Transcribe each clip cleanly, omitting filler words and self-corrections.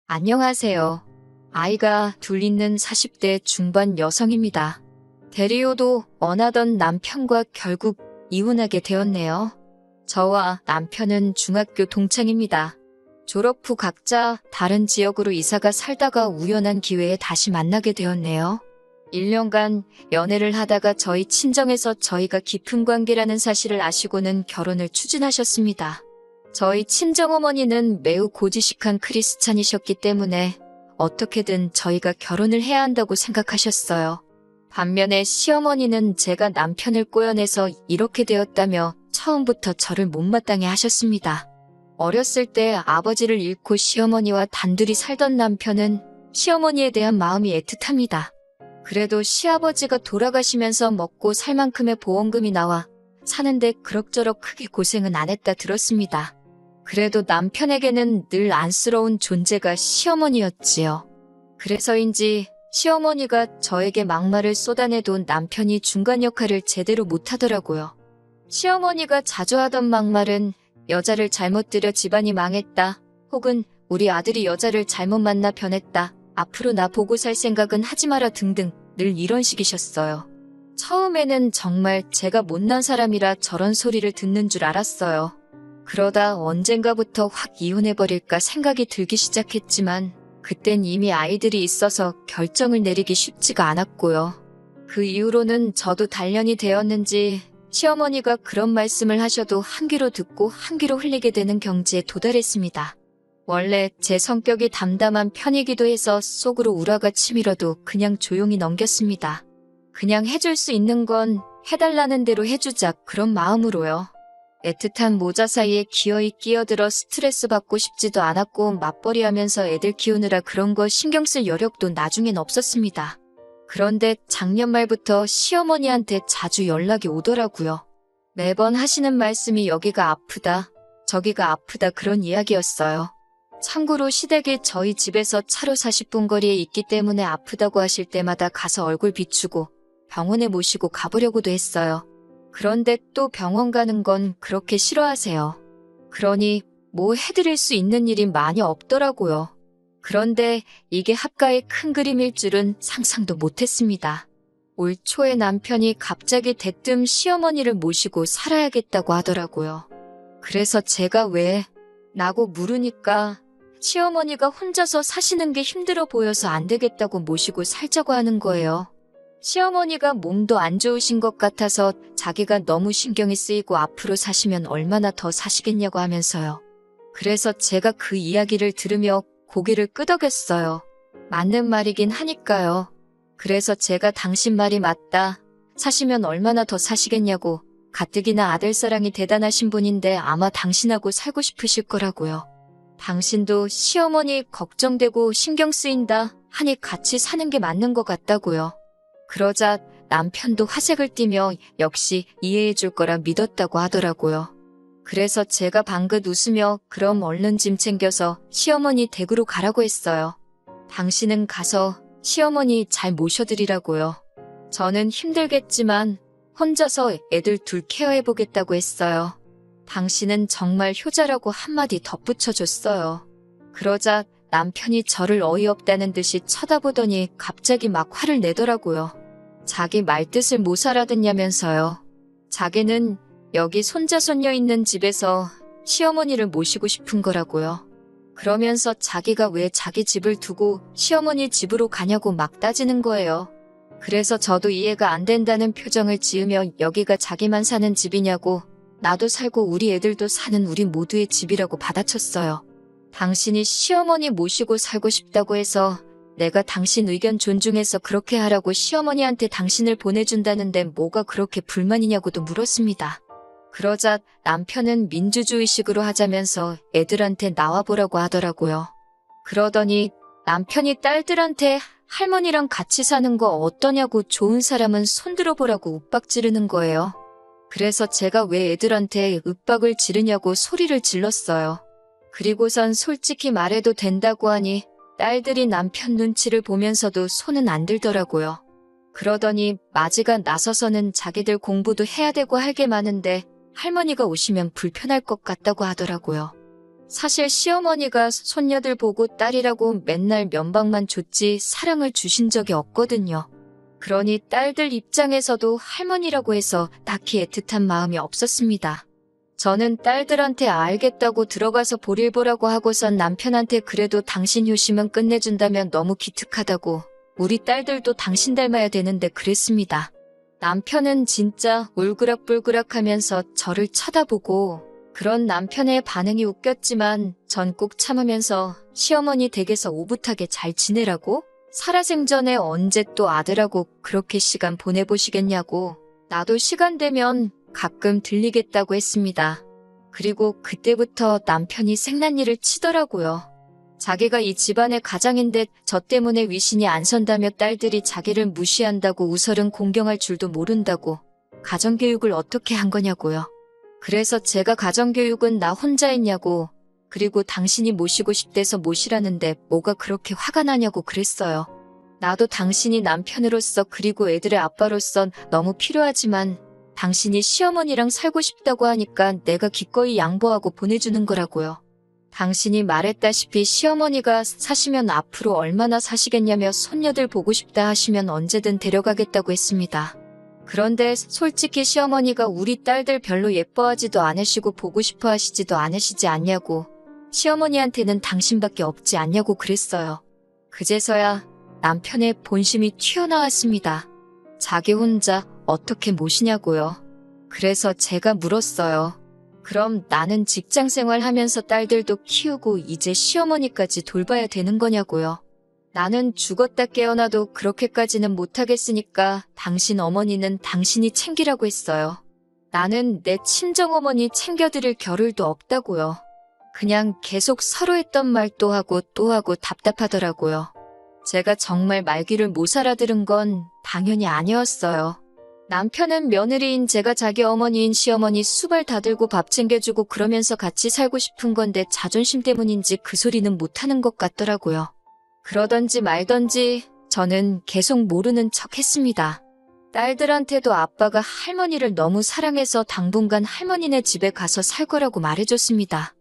안녕하세요. 아이가 둘 있는 40대 중반 여성입니다. 대리오도 원하던 남편과 결국 이혼하게 되었네요. 저와 남편은 중학교 동창입니다. 졸업 후 각자 다른 지역으로 이사가 살다가 우연한 기회에 다시 만나게 되었네요. 1년간 연애를 하다가 저희 친정에서 저희가 깊은 관계라는 사실을 아시고는 결혼을 추진하셨습니다. 저희 친정어머니는 매우 고지식한 크리스찬이셨기 때문에 어떻게든 저희가 결혼을 해야 한다고 생각하셨어요. 반면에 시어머니는 제가 남편을 꼬여내서 이렇게 되었다며 처음부터 저를 못마땅해 하셨습니다. 어렸을 때 아버지를 잃고 시어머니와 단둘이 살던 남편은 시어머니에 대한 마음이 애틋합니다. 그래도 시아버지가 돌아가시면서 먹고 살 만큼의 보험금이 나와 사는데 그럭저럭 크게 고생은 안 했다 들었습니다. 그래도 남편에게는 늘 안쓰러운 존재가 시어머니였지요. 그래서인지 시어머니가 저에게 막말을 쏟아내도 남편이 중간 역할을 제대로 못하더라고요. 시어머니가 자주 하던 막말은 여자를 잘못 들여 집안이 망했다, 혹은 우리 아들이 여자를 잘못 만나 변했다, 앞으로 나 보고 살 생각은 하지 마라 등등 늘 이런 식이셨어요. 처음에는 정말 제가 못난 사람이라 저런 소리를 듣는 줄 알았어요. 그러다 언젠가부터 확 이혼해버릴까 생각이 들기 시작했지만 그땐 이미 아이들이 있어서 결정을 내리기 쉽지가 않았고요. 그 이후로는 저도 단련이 되었는지 시어머니가 그런 말씀을 하셔도 한 귀로 듣고 한 귀로 흘리게 되는 경지에 도달했습니다. 원래 제 성격이 담담한 편이기도 해서 속으로 우라가 치밀어도 그냥 조용히 넘겼습니다. 그냥 해줄 수 있는 건 해달라는 대로 해주자 그런 마음으로요. 애틋한 모자 사이에 기어이 끼어들어 스트레스 받고 싶지도 않았고 맞벌이하면서 애들 키우느라 그런 거 신경 쓸 여력도 나중엔 없었습니다. 그런데 작년 말부터 시어머니한테 자주 연락이 오더라고요. 매번 하시는 말씀이 여기가 아프다, 저기가 아프다 그런 이야기였어요. 참고로 시댁이 저희 집에서 차로 40분 거리에 있기 때문에 아프다고 하실 때마다 가서 얼굴 비추고 병원에 모시고 가보려고도 했어요. 그런데 또 병원 가는 건 그렇게 싫어하세요. 그러니 뭐 해드릴 수 있는 일이 많이 없더라고요. 그런데 이게 합가의 큰 그림일 줄은 상상도 못했습니다. 올 초에 남편이 갑자기 대뜸 시어머니를 모시고 살아야겠다고 하더라고요. 그래서 제가 왜? 라고 물으니까 시어머니가 혼자서 사시는 게 힘들어 보여서 안 되겠다고 모시고 살자고 하는 거예요. 시어머니가 몸도 안 좋으신 것 같아서 자기가 너무 신경이 쓰이고 앞으로 사시면 얼마나 더 사시겠냐고 하면서요. 그래서 제가 그 이야기를 들으며 고개를 끄덕였어요. 맞는 말이긴 하니까요. 그래서 제가 당신 말이 맞다, 사시면 얼마나 더 사시겠냐고, 가뜩이나 아들사랑이 대단하신 분인데 아마 당신하고 살고 싶으실 거라고요. 당신도 시어머니 걱정되고 신경 쓰인다 하니 같이 사는 게 맞는 것 같다고요. 그러자 남편도 화색을 띠며 역시 이해해 줄 거라 믿었다고 하더라고요. 그래서 제가 방긋 웃으며 그럼 얼른 짐 챙겨서 시어머니 댁으로 가라고 했어요. 당신은 가서 시어머니 잘 모셔드리라고요. 저는 힘들겠지만 혼자서 애들 둘 케어해보겠다고 했어요. 당신은 정말 효자라고 한마디 덧붙여줬어요. 그러자 남편이 저를 어이없다는 듯이 쳐다보더니 갑자기 막 화를 내더라고요. 자기 말뜻을 못 알아듣냐면서요. 자기는 여기 손자 손녀 있는 집에서 시어머니를 모시고 싶은 거라고요. 그러면서 자기가 왜 자기 집을 두고 시어머니 집으로 가냐고 막 따지는 거예요. 그래서 저도 이해가 안 된다는 표정을 지으며 여기가 자기만 사는 집이냐고, 나도 살고 우리 애들도 사는 우리 모두의 집이라고 받아쳤어요. 당신이 시어머니 모시고 살고 싶다고 해서 내가 당신 의견 존중해서 그렇게 하라고 시어머니한테 당신을 보내준다는데 뭐가 그렇게 불만이냐고도 물었습니다. 그러자 남편은 민주주의식으로 하자면서 애들한테 나와보라고 하더라고요. 그러더니 남편이 딸들한테 할머니랑 같이 사는 거 어떠냐고 좋은 사람은 손들어보라고 윽박 지르는 거예요. 그래서 제가 왜 애들한테 윽박을 지르냐고 소리를 질렀어요. 그리고선 솔직히 말해도 된다고 하니 딸들이 남편 눈치를 보면서도 손은 안 들더라고요. 그러더니 마지가 나서서는 자기들 공부도 해야 되고 할 게 많은데 할머니가 오시면 불편할 것 같다고 하더라고요. 사실 시어머니가 손녀들 보고 딸이라고 맨날 면박만 줬지 사랑을 주신 적이 없거든요. 그러니 딸들 입장에서도 할머니라고 해서 딱히 애틋한 마음이 없었습니다. 저는 딸들한테 알겠다고 들어가서 볼일 보라고 하고선 남편한테 그래도 당신 효심은 끝내준다면 너무 기특하다고 우리 딸들도 당신 닮아야 되는데 그랬습니다. 남편은 진짜 울그락불그락 하면서 저를 쳐다보고 그런 남편의 반응이 웃겼지만 전 꾹 참으면서 시어머니 댁에서 오붓하게 잘 지내라고? 살아생전에 언제 또 아들하고 그렇게 시간 보내보시겠냐고 나도 시간 되면 가끔 들리겠다고 했습니다. 그리고 그때부터 남편이 생난리를 치더라고요. 자기가 이 집안의 가장인데 저 때문에 위신이 안 선다며 딸들이 자기를 무시한다고 우설은 공경할 줄도 모른다고 가정교육을 어떻게 한 거냐고요. 그래서 제가 가정교육은 나 혼자 했냐고 그리고 당신이 모시고 싶대서 모시라는데 뭐가 그렇게 화가 나냐고 그랬어요. 나도 당신이 남편으로서 그리고 애들의 아빠로선 너무 필요하지만 당신이 시어머니랑 살고 싶다고 하니까 내가 기꺼이 양보하고 보내주는 거라고요. 당신이 말했다시피 시어머니가 사시면 앞으로 얼마나 사시겠냐며 손녀들 보고 싶다 하시면 언제든 데려가겠다고 했습니다. 그런데 솔직히 시어머니가 우리 딸들 별로 예뻐하지도 않으시고 보고 싶어 하시지도 않으시지 않냐고 시어머니한테는 당신밖에 없지 않냐고 그랬어요. 그제서야 남편의 본심이 튀어나왔습니다. 자기 혼자 어떻게 모시냐고요. 그래서 제가 물었어요. 그럼 나는 직장생활 하면서 딸들도 키우고 이제 시어머니까지 돌봐야 되는 거냐고요. 나는 죽었다 깨어나도 그렇게까지는 못하겠으니까 당신 어머니는 당신이 챙기라고 했어요. 나는 내 친정어머니 챙겨드릴 겨를도 없다고요. 그냥 계속 서로 했던 말 또 하고 답답하더라고요. 제가 정말 말귀를 못 알아들은 건 당연히 아니었어요. 남편은 며느리인 제가 자기 어머니인 시어머니 수발 다 들고 밥 챙겨주고 그러면서 같이 살고 싶은 건데 자존심 때문인지 그 소리는 못하는 것 같더라고요. 그러던지 말던지 저는 계속 모르는 척 했습니다. 딸들한테도 아빠가 할머니를 너무 사랑해서 당분간 할머니네 집에 가서 살 거라고 말해줬습니다.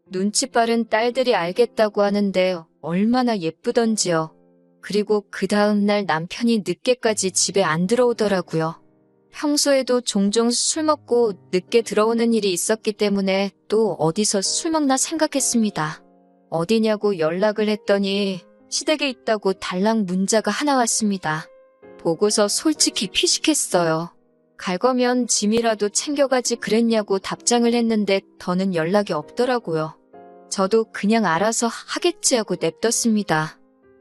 눈치 빠른 딸들이 알겠다고 하는데 얼마나 예쁘던지요. 그리고 그 다음날 남편이 늦게까지 집에 안 들어오더라고요. 평소에도 종종 술 먹고 늦게 들어오는 일이 있었기 때문에 또 어디서 술 먹나 생각했습니다. 어디냐고 연락을 했더니 시댁에 있다고 달랑 문자가 하나 왔습니다. 보고서 솔직히 피식했어요. 갈 거면 짐이라도 챙겨가지 그랬냐고 답장을 했는데 더는 연락이 없더라고요. 저도 그냥 알아서 하겠지 하고 냅뒀습니다.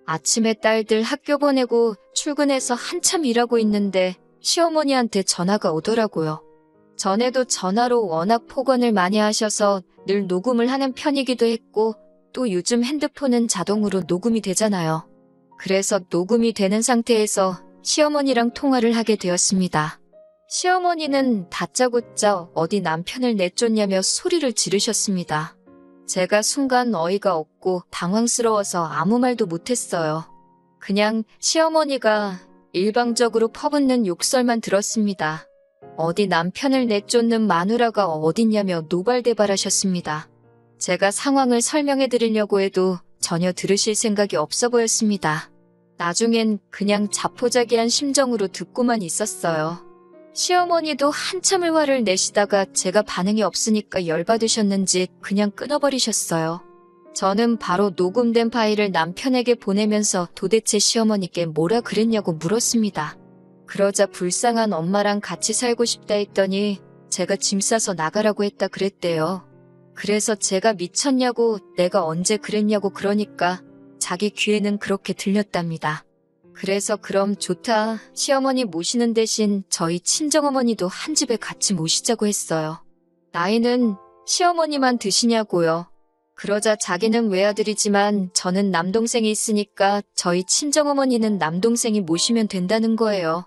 아침에 딸들 학교 보내고 출근해서 한참 일하고 있는데 시어머니한테 전화가 오더라고요. 전에도 전화로 워낙 폭언을 많이 하셔서 늘 녹음을 하는 편이기도 했고 또 요즘 핸드폰은 자동으로 녹음이 되잖아요. 그래서 녹음이 되는 상태에서 시어머니랑 통화를 하게 되었습니다. 시어머니는 다짜고짜 어디 남편을 내쫓냐며 소리를 지르셨습니다. 제가 순간 어이가 없고 당황스러워서 아무 말도 못했어요. 그냥 시어머니가 일방적으로 퍼붓는 욕설만 들었습니다. 어디 남편을 내쫓는 마누라가 어딨냐며 노발대발하셨습니다. 제가 상황을 설명해드리려고 해도 전혀 들으실 생각이 없어 보였습니다. 나중엔 그냥 자포자기한 심정으로 듣고만 있었어요. 시어머니도 한참을 화를 내시다가 제가 반응이 없으니까 열받으셨는지 그냥 끊어버리셨어요. 저는 바로 녹음된 파일을 남편에게 보내면서 도대체 시어머니께 뭐라 그랬냐고 물었습니다. 그러자 불쌍한 엄마랑 같이 살고 싶다 했더니 제가 짐 싸서 나가라고 했다 그랬대요. 그래서 제가 미쳤냐고 내가 언제 그랬냐고 그러니까 자기 귀에는 그렇게 들렸답니다. 그래서 그럼 좋다. 시어머니 모시는 대신 저희 친정어머니도 한 집에 같이 모시자고 했어요. 나이는 시어머니만 드시냐고요. 그러자 자기는 외아들이지만 저는 남동생이 있으니까 저희 친정어머니는 남동생이 모시면 된다는 거예요.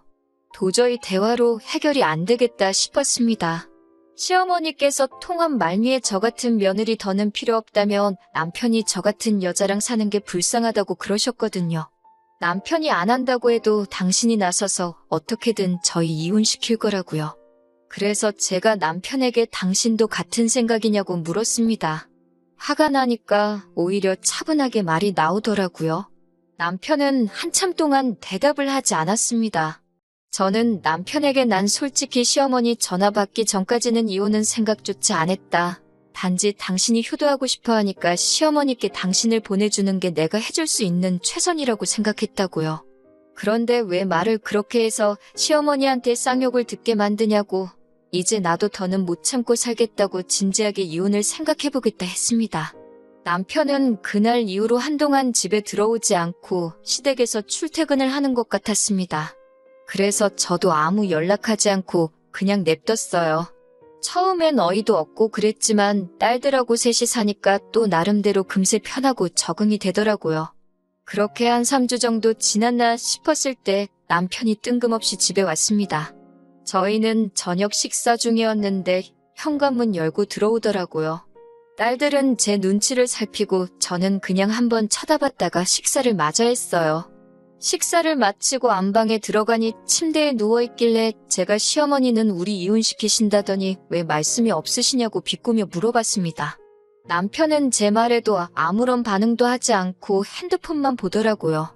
도저히 대화로 해결이 안 되겠다 싶었습니다. 시어머니께서 통한 말미에 저 같은 며느리 더는 필요 없다면 남편이 저 같은 여자랑 사는 게 불쌍하다고 그러셨거든요. 남편이 안 한다고 해도 당신이 나서서 어떻게든 저희 이혼시킬 거라고요. 그래서 제가 남편에게 당신도 같은 생각이냐고 물었습니다. 화가 나니까 오히려 차분하게 말이 나오더라고요. 남편은 한참 동안 대답을 하지 않았습니다. 저는 남편에게 난 솔직히 시어머니 전화 받기 전까지는 이혼은 생각조차 안 했다. 단지 당신이 효도하고 싶어 하니까 시어머니께 당신을 보내주는 게 내가 해줄 수 있는 최선이라고 생각했다고요. 그런데 왜 말을 그렇게 해서 시어머니한테 쌍욕을 듣게 만드냐고, 이제 나도 더는 못 참고 살겠다고 진지하게 이혼을 생각해보겠다 했습니다. 남편은 그날 이후로 한동안 집에 들어오지 않고 시댁에서 출퇴근을 하는 것 같았습니다. 그래서 저도 아무 연락하지 않고 그냥 냅뒀어요. 처음엔 어이도 없고 그랬지만 딸들하고 셋이 사니까 또 나름대로 금세 편하고 적응이 되더라고요. 그렇게 한 3주 정도 지났나 싶었을 때 남편이 뜬금없이 집에 왔습니다. 저희는 저녁 식사 중이었는데 현관문 열고 들어오더라고요. 딸들은 제 눈치를 살피고 저는 그냥 한번 쳐다봤다가 식사를 마저 했어요. 식사를 마치고 안방에 들어가니 침대에 누워있길래 제가 시어머니는 우리 이혼시키신다더니 왜 말씀이 없으시냐고 비꼬며 물어봤습니다. 남편은 제 말에도 아무런 반응도 하지 않고 핸드폰만 보더라고요.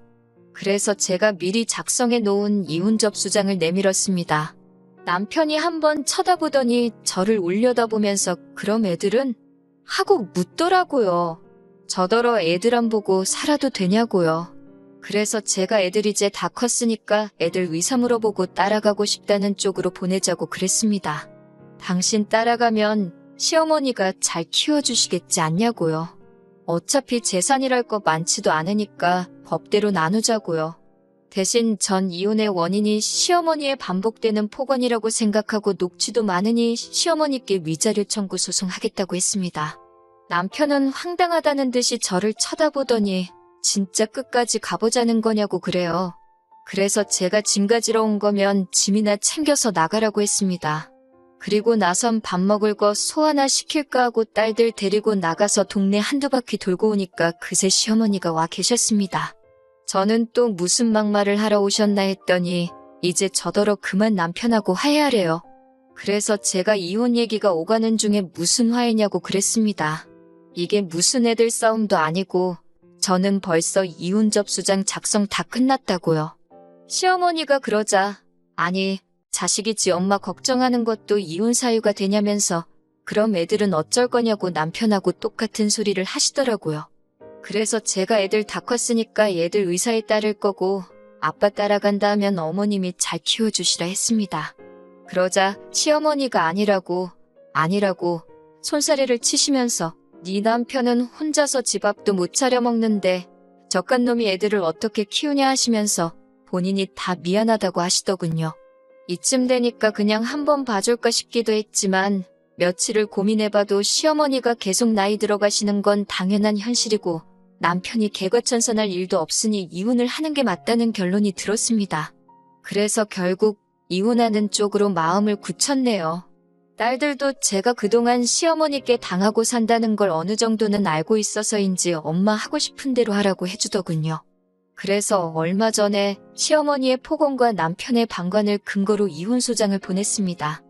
그래서 제가 미리 작성해 놓은 이혼 접수장을 내밀었습니다. 남편이 한번 쳐다보더니 저를 올려다보면서 그럼 애들은? 하고 묻더라고요. 저더러 애들 안 보고 살아도 되냐고요. 그래서 제가 애들 이제 다 컸으니까 애들 의사 물어보고 따라가고 싶다는 쪽으로 보내자고 그랬습니다. 당신 따라가면 시어머니가 잘 키워주시겠지 않냐고요. 어차피 재산이랄 거 많지도 않으니까 법대로 나누자고요. 대신 전 이혼의 원인이 시어머니의 반복되는 폭언이라고 생각하고 녹취도 많으니 시어머니께 위자료 청구 소송하겠다고 했습니다. 남편은 황당하다는 듯이 저를 쳐다보더니 진짜 끝까지 가보자는 거냐고 그래요. 그래서 제가 짐 가지러 온 거면 짐이나 챙겨서 나가라고 했습니다. 그리고 나선 밥 먹을 거 소 하나 시킬까 하고 딸들 데리고 나가서 동네 한두 바퀴 돌고 오니까 그새 시어머니가 와 계셨습니다. 저는 또 무슨 막말을 하러 오셨나 했더니 이제 저더러 그만 남편하고 화해하래요. 그래서 제가 이혼 얘기가 오가는 중에 무슨 화해냐고 그랬습니다. 이게 무슨 애들 싸움도 아니고 저는 벌써 이혼 접수장 작성 다 끝났다고요. 시어머니가 그러자 아니 자식이 지 엄마 걱정하는 것도 이혼 사유가 되냐면서 그럼 애들은 어쩔 거냐고 남편하고 똑같은 소리를 하시더라고요. 그래서 제가 애들 다 컸으니까 얘들 의사에 따를 거고 아빠 따라간다 하면 어머님이 잘 키워주시라 했습니다. 그러자 시어머니가 아니라고 손사래를 치시면서 네 남편은 혼자서 집 앞도 못 차려 먹는데 저깟놈이 애들을 어떻게 키우냐 하시면서 본인이 다 미안하다고 하시더군요. 이쯤 되니까 그냥 한번 봐줄까 싶기도 했지만 며칠을 고민해봐도 시어머니가 계속 나이 들어가시는 건 당연한 현실이고 남편이 개과천선할 일도 없으니 이혼을 하는 게 맞다는 결론이 들었습니다. 그래서 결국 이혼하는 쪽으로 마음을 굳혔네요. 딸들도 제가 그동안 시어머니께 당하고 산다는 걸 어느 정도는 알고 있어서인지 엄마 하고 싶은 대로 하라고 해주더군요. 그래서 얼마 전에 시어머니의 폭언과 남편의 방관을 근거로 이혼소장을 보냈습니다.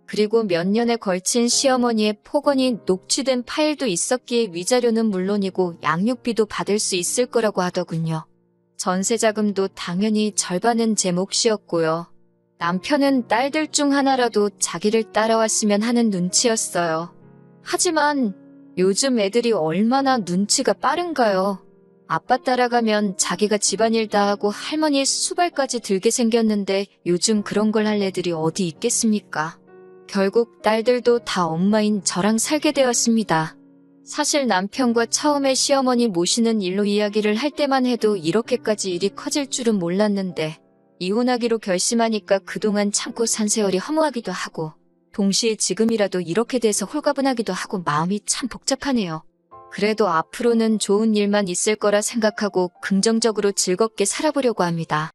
그리고 몇 년에 걸친 시어머니의 폭언이 녹취된 파일도 있었기에 위자료는 물론이고 양육비도 받을 수 있을 거라고 하더군요. 전세자금도 당연히 절반은 제 몫이었고요. 남편은 딸들 중 하나라도 자기를 따라왔으면 하는 눈치였어요. 하지만 요즘 애들이 얼마나 눈치가 빠른가요? 아빠 따라가면 자기가 집안일 다 하고 할머니 수발까지 들게 생겼는데 요즘 그런 걸 할 애들이 어디 있겠습니까? 결국 딸들도 다 엄마인 저랑 살게 되었습니다. 사실 남편과 처음에 시어머니 모시는 일로 이야기를 할 때만 해도 이렇게까지 일이 커질 줄은 몰랐는데 이혼하기로 결심하니까 그동안 참고 산 세월이 허무하기도 하고 동시에 지금이라도 이렇게 돼서 홀가분하기도 하고 마음이 참 복잡하네요. 그래도 앞으로는 좋은 일만 있을 거라 생각하고 긍정적으로 즐겁게 살아보려고 합니다.